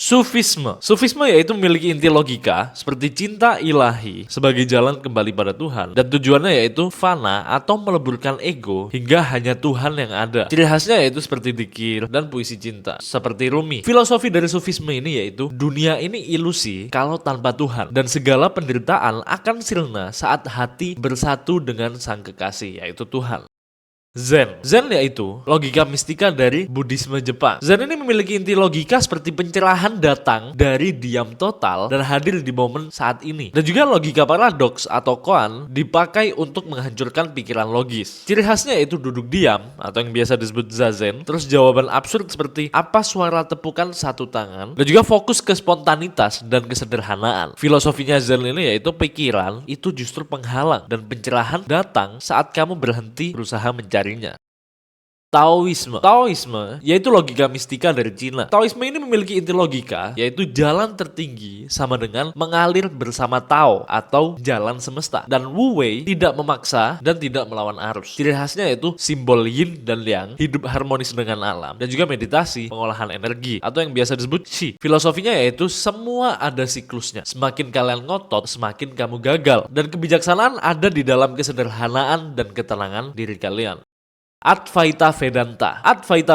Sufisme yaitu memiliki inti logika seperti cinta ilahi sebagai jalan kembali pada Tuhan, dan tujuannya yaitu fana atau meleburkan ego hingga hanya Tuhan yang ada. Ciri khasnya yaitu seperti dzikir dan puisi cinta seperti Rumi. Filosofi dari Sufisme ini yaitu dunia ini ilusi kalau tanpa Tuhan, dan segala penderitaan akan sirna saat hati bersatu dengan Sang Kekasih yaitu Tuhan. Zen yaitu logika mistika dari Buddhisme Jepang. Zen ini memiliki inti logika seperti pencerahan datang dari diam total dan hadir di momen saat ini. Dan juga logika paradoks atau koan dipakai untuk menghancurkan pikiran logis. Ciri khasnya yaitu duduk diam atau yang biasa disebut zazen, terus jawaban absurd seperti apa suara tepukan satu tangan, dan juga fokus ke spontanitas dan kesederhanaan. Filosofinya Zen ini yaitu pikiran itu justru penghalang dan pencerahan datang saat kamu berhenti berusaha mencari. Taoisme yaitu logika mistika dari Cina. Taoisme ini memiliki inti logika yaitu jalan tertinggi sama dengan mengalir bersama Tao atau jalan semesta, dan Wu Wei tidak memaksa dan tidak melawan arus. Ciri khasnya yaitu simbol yin dan yang, hidup harmonis dengan alam, dan juga meditasi, pengolahan energi atau yang biasa disebut qi. Filosofinya yaitu semua ada siklusnya. Semakin kalian ngotot, semakin kamu gagal, dan kebijaksanaan ada di dalam kesederhanaan dan ketenangan diri kalian. Advaita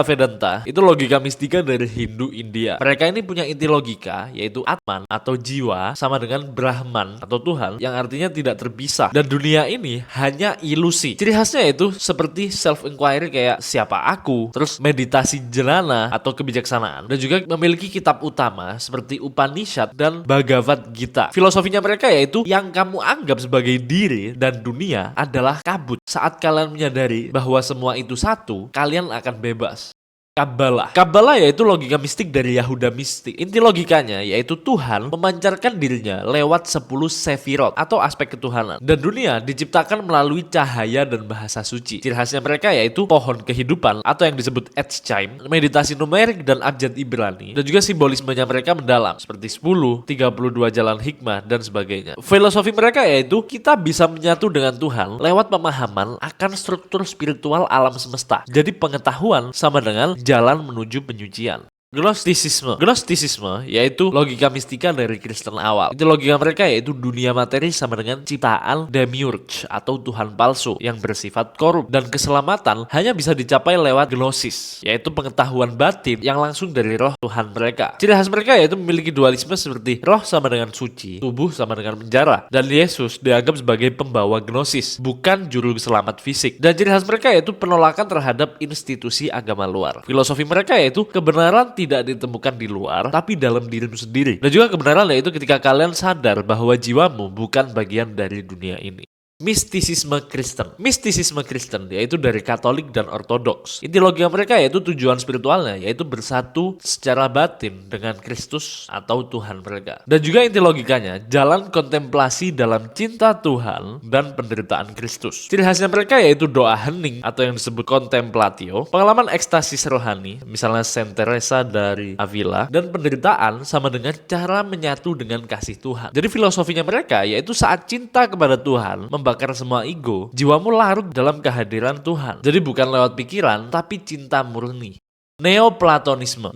Vedanta itu logika mistika dari Hindu India. Mereka ini punya inti logika yaitu Atman atau jiwa sama dengan Brahman atau Tuhan, yang artinya tidak terpisah, dan dunia ini hanya ilusi. Ciri khasnya yaitu seperti self-inquiry kayak siapa aku, terus meditasi jnana atau kebijaksanaan, dan juga memiliki kitab utama seperti Upanishad dan Bhagavad Gita. Filosofinya mereka yaitu yang kamu anggap sebagai diri dan dunia adalah kabut. Saat kalian menyadari bahwa semua itu satu, kalian akan bebas. Kabbalah yaitu logika mistik dari Yahuda mistik. Inti logikanya yaitu Tuhan memancarkan dirinya lewat 10 sefirot atau aspek ketuhanan, dan dunia diciptakan melalui cahaya dan bahasa suci. Ciri khasnya mereka yaitu pohon kehidupan atau yang disebut Echchaim, meditasi numerik dan abjad Ibrani, dan juga simbolismenya mereka mendalam seperti 10, 32 jalan hikmah dan sebagainya. Filosofi mereka yaitu kita bisa menyatu dengan Tuhan lewat pemahaman akan struktur spiritual alam semesta. Jadi pengetahuan sama dengan jalan menuju penyucian. Gnostisisme yaitu logika mistika dari Kristen awal. Itu logika mereka yaitu dunia materi sama dengan ciptaan demiurge atau Tuhan palsu yang bersifat korup, dan keselamatan hanya bisa dicapai lewat gnosis, yaitu pengetahuan batin yang langsung dari roh Tuhan mereka. Ciri khas mereka yaitu memiliki dualisme seperti roh sama dengan suci, tubuh sama dengan penjara, dan Yesus dianggap sebagai pembawa gnosis, bukan juru selamat fisik. Dan ciri khas mereka yaitu penolakan terhadap institusi agama luar. Filosofi mereka yaitu kebenaran tidak ditemukan di luar, tapi dalam dirimu sendiri. Dan juga kebenaran yaitu ketika kalian sadar bahwa jiwamu bukan bagian dari dunia ini. Mistisisme Kristen yaitu dari Katolik dan Ortodoks. Inti logika mereka yaitu tujuan spiritualnya yaitu bersatu secara batin dengan Kristus atau Tuhan mereka. Dan juga inti logikanya jalan kontemplasi dalam cinta Tuhan dan penderitaan Kristus. Ciri khasnya mereka yaitu doa hening atau yang disebut contemplatio, pengalaman ekstasis rohani misalnya Saint Teresa dari Avila, dan penderitaan sama dengan cara menyatu dengan kasih Tuhan. Jadi filosofinya mereka yaitu saat cinta kepada Tuhan membakar semua ego, jiwamu larut dalam kehadiran Tuhan. Jadi bukan lewat pikiran, tapi cinta murni. Neoplatonisme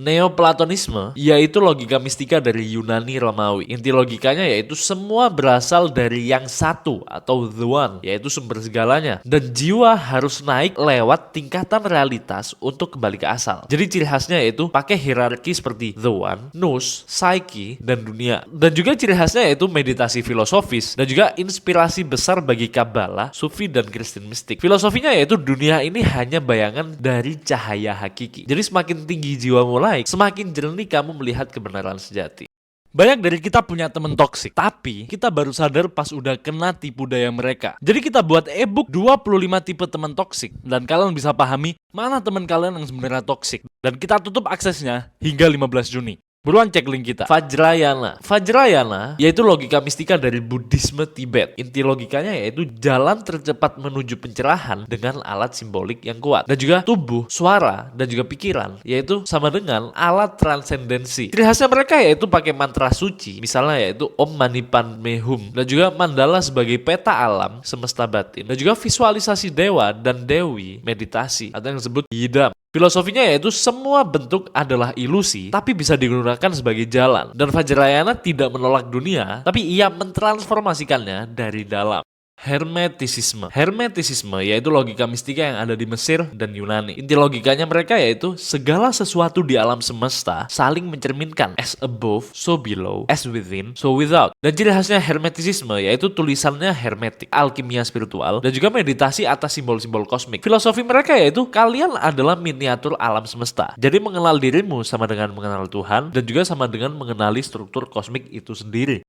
yaitu logika mistika dari Yunani Romawi. Inti logikanya yaitu semua berasal dari yang satu atau the one, yaitu sumber segalanya, dan jiwa harus naik lewat tingkatan realitas untuk kembali ke asal. Jadi ciri khasnya yaitu pakai hierarki seperti the one, nous, psyche, dan dunia. Dan juga ciri khasnya yaitu meditasi filosofis dan juga inspirasi besar bagi Kabbalah, Sufi, dan Kristen mistik. Filosofinya yaitu dunia ini hanya bayangan dari cahaya hakiki. Jadi semakin tinggi jiwamu naik, semakin jernih kamu melihat kebenaran sejati. Banyak dari kita punya teman toksik, tapi kita baru sadar pas udah kena tipu daya mereka. Jadi kita buat e-book 25 tipe teman toksik, dan kalian bisa pahami mana teman kalian yang sebenarnya toksik. Dan kita tutup aksesnya hingga 15 Juni. Buruan cek link kita. Vajrayana yaitu logika mistika dari Buddhisme Tibet. Inti logikanya yaitu jalan tercepat menuju pencerahan dengan alat simbolik yang kuat. Dan juga tubuh, suara, dan juga pikiran yaitu sama dengan alat transendensi. Ciri khasnya mereka yaitu pakai mantra suci, misalnya yaitu Om Mani Padme Hum, dan juga mandala sebagai peta alam semesta batin, dan juga visualisasi dewa dan dewi meditasi atau yang disebut yidam. Filosofinya yaitu semua bentuk adalah ilusi, tapi bisa digunakan sebagai jalan. Dan Vajrayana tidak menolak dunia, tapi ia mentransformasikannya dari dalam. Hermetisisme. Hermetisisme yaitu logika mistika yang ada di Mesir dan Yunani. Inti logikanya mereka yaitu segala sesuatu di alam semesta saling mencerminkan as above, so below, as within, so without. Dan ciri khasnya hermetisisme yaitu tulisannya hermetik, alkimia spiritual, dan juga meditasi atas simbol-simbol kosmik. Filosofi mereka yaitu kalian adalah miniatur alam semesta. Jadi mengenal dirimu sama dengan mengenal Tuhan dan juga sama dengan mengenali struktur kosmik itu sendiri.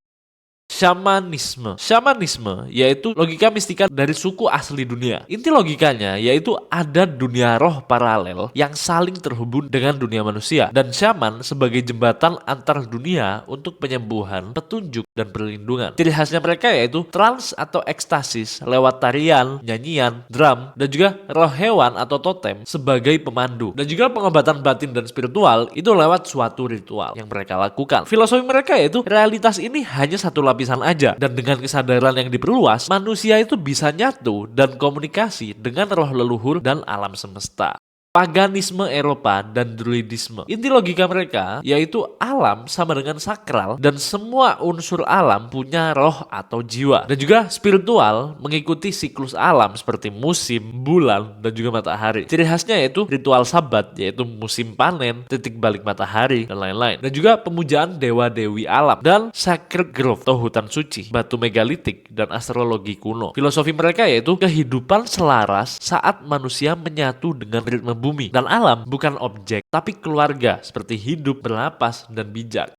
Shamanisme. Shamanisme yaitu logika mistika dari suku asli dunia. Inti logikanya yaitu ada dunia roh paralel yang saling terhubung dengan dunia manusia. Dan shaman sebagai jembatan antar dunia untuk penyembuhan, petunjuk, dan perlindungan. Ciri khasnya mereka yaitu trans atau ekstasis lewat tarian, nyanyian, drum, dan juga roh hewan atau totem sebagai pemandu. Dan juga pengobatan batin dan spiritual itu lewat suatu ritual yang mereka lakukan. Filosofi mereka yaitu realitas ini hanya satu lapisan aja, dan dengan kesadaran yang diperluas, manusia itu bisa nyatu dan komunikasi dengan roh leluhur dan alam semesta. Paganisme Eropa dan Druidisme. Inti logika mereka yaitu alam sama dengan sakral dan semua unsur alam punya roh atau jiwa. Dan juga spiritual mengikuti siklus alam seperti musim, bulan, dan juga matahari. Ciri khasnya yaitu ritual sabat yaitu musim panen, titik balik matahari, dan lain-lain. Dan juga pemujaan dewa-dewi alam dan sacred grove atau hutan suci, batu megalitik, dan astrologi kuno. Filosofi mereka yaitu kehidupan selaras saat manusia menyatu dengan ritme bumi dan alam, bukan objek tapi keluarga seperti hidup, bernapas, dan bijak.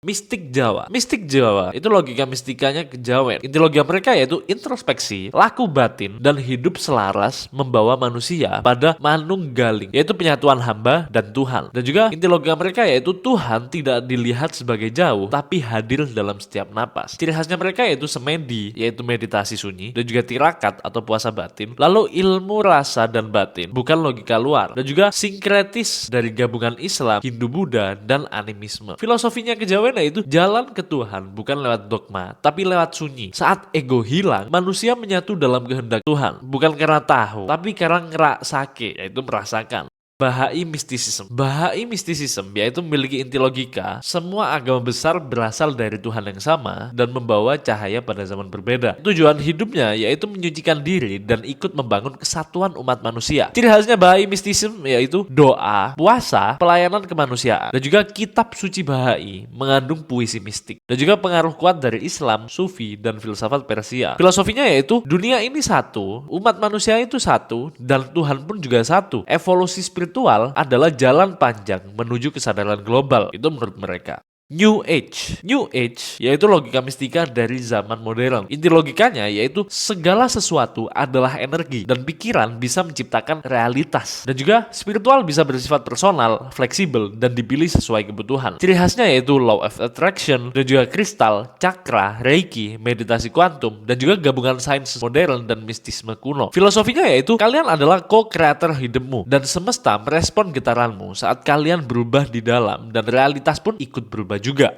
Mistik Jawa. Mistik Jawa itu logika mistikanya kejawen. Inti logika mereka yaitu introspeksi, laku batin, dan hidup selaras membawa manusia pada manunggaling, yaitu penyatuan hamba dan Tuhan. Dan juga inti logika mereka yaitu Tuhan tidak dilihat sebagai jauh, tapi hadir dalam setiap napas. Ciri khasnya mereka yaitu semedi, yaitu meditasi sunyi, dan juga tirakat atau puasa batin. Lalu ilmu rasa dan batin, bukan logika luar. Dan juga sinkretis dari gabungan Islam, Hindu, Buddha, dan animisme. Filosofinya kejawen itu jalan ke Tuhan bukan lewat dogma, tapi lewat sunyi. Saat ego hilang, manusia menyatu dalam kehendak Tuhan, bukan karena tahu, tapi karena ngerasake, yaitu merasakan. Bahai Mysticism. Bahai Mysticism yaitu memiliki inti logika, semua agama besar berasal dari Tuhan yang sama dan membawa cahaya pada zaman berbeda. Tujuan hidupnya yaitu menyucikan diri dan ikut membangun kesatuan umat manusia. Ciri khasnya Bahai Mysticism yaitu doa, puasa, pelayanan kemanusiaan, dan juga kitab suci Bahai mengandung puisi mistik. Dan juga pengaruh kuat dari Islam, Sufi, dan filsafat Persia. Filosofinya yaitu dunia ini satu, umat manusia itu satu, dan Tuhan pun juga satu. Evolusi spiritual adalah jalan panjang menuju kesadaran global. Itu menurut mereka. New Age. New Age yaitu logika mistika dari zaman modern. Inti logikanya yaitu segala sesuatu adalah energi dan pikiran bisa menciptakan realitas. Dan juga spiritual bisa bersifat personal, fleksibel, dan dipilih sesuai kebutuhan. Ciri khasnya yaitu law of attraction, dan juga kristal, cakra, reiki, meditasi kuantum, dan juga gabungan sains modern dan mistisme kuno. Filosofinya yaitu kalian adalah co-creator hidupmu dan semesta merespon getaranmu saat kalian berubah di dalam dan realitas pun ikut berubah juga.